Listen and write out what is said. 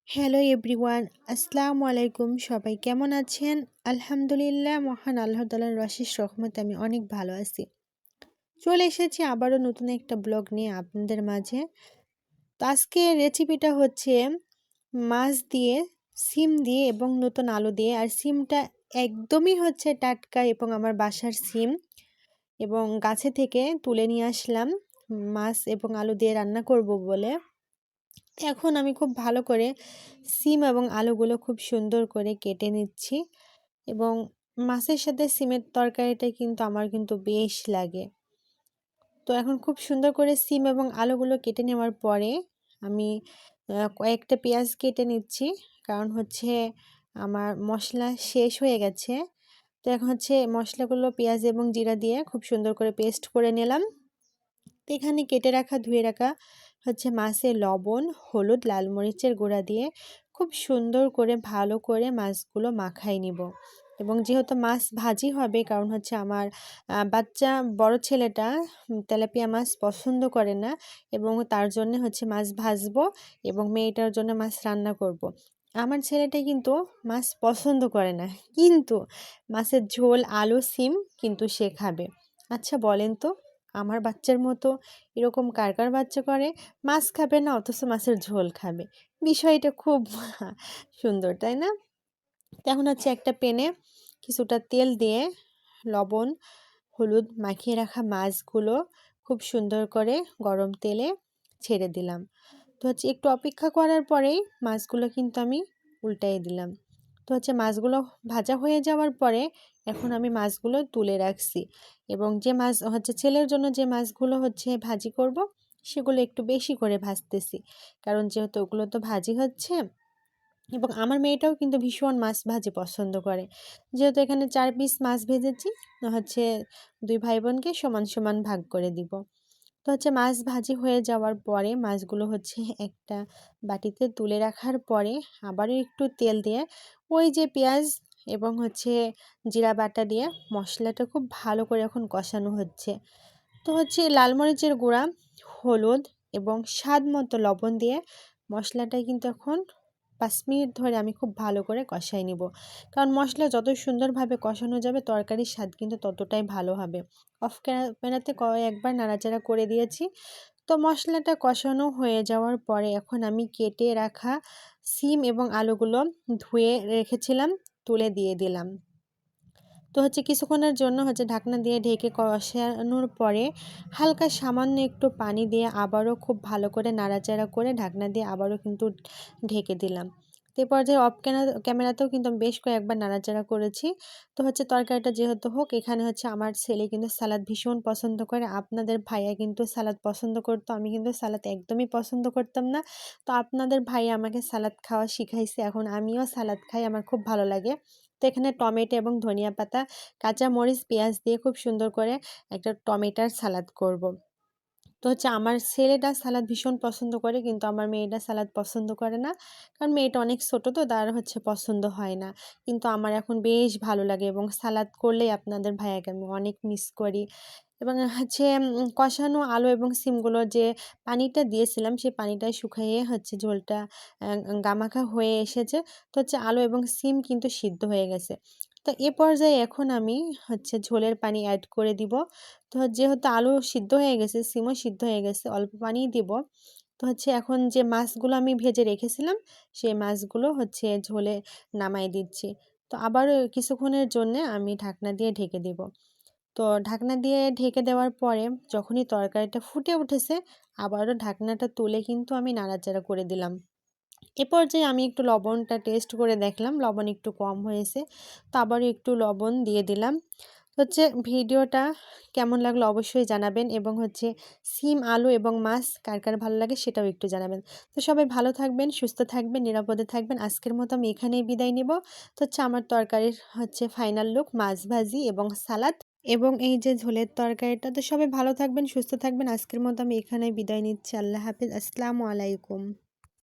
Hello everyone, আসসালামু আলাইকুম। সবাই কেমন আছেন? আলহামদুলিল্লাহ, মহান আল্লাহ তাআলার অশেষ রহমতে আমি অনেক ভালো আছি। চলে এসেছি আবারও নতুন একটা ব্লগ নিয়ে আপনাদের মাঝে। তো আজকে রেসিপিটা হচ্ছে মাছ দিয়ে, সিম দিয়ে এবং নতুন আলু দিয়ে। আর সিমটা একদমই হচ্ছে টাটকা এবং আমার বাসার সিম এবং গাছে থেকে তুলে নিয়ে আসলাম মাছ এবং আলু দিয়ে রান্না করব বলে। এখন আমি খুব ভালো করে সিম এবং আলুগুলো খুব সুন্দর করে কেটে নিচ্ছি এবং মাছের সাথে সিমের তরকারিটা কিন্তু আমার কিন্তু বেশ লাগে। তো এখন খুব সুন্দর করে সিম এবং আলুগুলো কেটে নেওয়ার পরে আমি কয়েকটা পেঁয়াজ কেটে নিচ্ছি, কারণ হচ্ছে আমার মশলা শেষ হয়ে গেছে। তো এখন হচ্ছে মশলাগুলো পেঁয়াজ এবং জিরা দিয়ে খুব সুন্দর করে পেস্ট করে নিলাম। তো এখানে কেটে রাখা ধুয়ে রাখা হচ্ছে মাছে লবণ, হলুদ, লাল মরিচের গুঁড়া দিয়ে খুব সুন্দর করে ভালো করে মাছগুলো মাখাই নিব। এবং যেহেতু মাছ ভাজি হবে, কারণ হচ্ছে আমার বাচ্চা বড় ছেলেটা তেলাপিয়া মাছ পছন্দ করে না এবং তার জন্য হচ্ছে মাছ ভাজবো এবং মেয়েটার জন্য মাছ রান্না করব। আমার ছেলেটা কিন্তু মাছ পছন্দ করে না, কিন্তু মাছের ঝোল, আলু, সিম কিন্তু সে খাবে। আচ্ছা বলেন তো, আমার বাচ্চার মতো এরকম কার কার বাচ্চা করে মাছ খাবে না অথচ মাছের ঝোল খাবে? বিষয়টা খুব সুন্দর, তাই না? এখন হচ্ছে একটা প্যানে কিছুটা তেল দিয়ে লবণ, হলুদ মাখিয়ে রাখা মাছগুলো খুব সুন্দর করে গরম তেলে ছেড়ে দিলাম। তো হচ্ছে একটু অপেক্ষা করার পরেই মাছগুলো কিন্তু আমি উল্টাই দিলাম। তো হচ্ছে মাছগুলো ভাজা হয়ে যাওয়ার পরে এখন আমি মাছগুলো তুলে রাখছি এবং যে মাছ হচ্ছে ছেলের জন্য যে মাছগুলো হচ্ছে ভাজি করব, সেগুলো একটু বেশি করে ভাজতেছি, কারণ যেহেতু ওগুলো তো ভাজি হচ্ছে। এবং আমার মেয়েটাও কিন্তু ভীষণ মাছ ভাজি পছন্দ করে। যেহেতু এখানে ৪ পিস মাছ ভেজেছি, হচ্ছে ২ ভাই বোনকে সমান সমান ভাগ করে দিব। তো হচ্ছে মাছ ভাজি হয়ে যাওয়ার পরে মাছগুলো হচ্ছে একটা বাটিতে তুলে রাখার পরে আবারও একটু তেল দিয়ে ওই যে পেঁয়াজ এবং হচ্ছে জিরা বাটা দিয়ে মশলাটা খুব ভালো করে এখন কষানো হচ্ছে। তো হচ্ছে লাল মরিচের গুঁড়া, হলুদ এবং স্বাদ মতো লবণ দিয়ে মশলাটা কিন্তু এখন ৫ মিনিট ধরে আমি খুব ভালো করে কষাই নিব, কারণ মশলা যত সুন্দরভাবে কষানো যাবে তরকারির স্বাদ কিন্তু ততটাই ভালো হবে। অফ ক্যামেরাতে কয়েকবার নাড়াচাড়া করে দিয়েছি। তো মশলাটা কষানো হয়ে যাওয়ার পরে এখন আমি কেটে রাখা সিম এবং আলুগুলো ধুয়ে রেখেছিলাম, তুলে দিয়ে দিলাম। তো হচ্ছে কিছুক্ষণের জন্য হচ্ছে ঢাকনা দিয়ে ঢেকে কষানোর পরে হালকা সামান্য একটু পানি দিয়ে আবারও খুব ভালো করে নাড়াচাড়া করে ঢাকনা দিয়ে আবারও কিন্তু ঢেকে দিলাম। তো এই পর্যায়ে অফ ক্যামেরাতেও কিন্তু আমি বেশ কয়েকবার নাড়াচাড়া করেছি। তো হচ্ছে তরকারিটা যেহেতু হোক, এখানে হচ্ছে আমার ছেলে কিন্তু সালাদ ভীষণ পছন্দ করে। আপনাদের ভাইয়া কিন্তু সালাদ পছন্দ করতো, আমি কিন্তু সালাদ একদমই পছন্দ করতাম না। তো আপনাদের ভাইয়া আমাকে সালাদ খাওয়া শিখাইছে, এখন আমিও সালাদ খাই, আমার খুব ভালো লাগে। তো এখানে টমেটো এবং ধনিয়া পাতা, কাঁচা মরিচ, পেঁয়াজ দিয়ে খুব সুন্দর করে একটা টমেটোর সালাদ করব। তো হচ্ছে আমার ছেলেটা সালাদ ভীষণ পছন্দ করে, কিন্তু আমার মেয়েটা সালাদ পছন্দ করে না, কারণ মেয়েটা অনেক ছোটো, তো তার হচ্ছে পছন্দ হয় না। কিন্তু আমার এখন বেশ ভালো লাগে এবং সালাদ করলেই আপনাদের ভাইয়াকে আমি অনেক মিস করি। এবং হচ্ছে কষানো আলু এবং সিমগুলো যে পানিটা দিয়েছিলাম, সেই পানিটা শুকিয়ে হচ্ছে ঝোলটা গামাখা হয়ে এসেছে। তো হচ্ছে আলু এবং সিম কিন্তু সিদ্ধ হয়ে গেছে। তো এ পর্যায়ে এখন আমি হচ্ছে ঝোলের পানি অ্যাড করে দিব। তো যেহেতু আলু সিদ্ধ হয়ে গেছে, সিমও সিদ্ধ হয়ে গেছে, অল্প পানিই দিব। তো হচ্ছে এখন যে মাছগুলো আমি ভেজে রেখেছিলাম, সেই মাছগুলো হচ্ছে ঝোলে নামাই দিচ্ছি। তো আবারও কিছুক্ষণের জন্যে আমি ঢাকনা দিয়ে ঢেকে দিব। তো ঢাকনা দিয়ে ঢেকে দেওয়ার পরে যখনই তরকারিটা ফুটে উঠেছে, আবারও ঢাকনাটা তুলে কিন্তু আমি নাড়াচাড়া করে দিলাম। এ পর্যায়ে আমি একটু লবণটা টেস্ট করে দেখলাম, লবণ একটু কম হয়েছে, তো আবারও একটু লবণ দিয়ে দিলাম। তো হচ্ছে ভিডিওটা কেমন লাগলো অবশ্যই জানাবেন এবং হচ্ছে সিম, আলু এবং মাছ কার কার ভালো লাগে সেটাও একটু জানাবেন। তো সবাই ভালো থাকবেন, সুস্থ থাকবেন, নিরাপদে থাকবেন। আজকের মতো আমি এখানেই বিদায় নেব। তো হচ্ছে আমার তরকারির হচ্ছে ফাইনাল লুক, মাছ ভাজি এবং সালাদ এবং এই যে ঝোলের তরকারিটা। তো সবাই ভালো থাকবেন, সুস্থ থাকবেন। আজকের মতো আমি এখানেই বিদায় নিচ্ছি। আল্লাহ হাফিজ, আসসালামু আলাইকুম।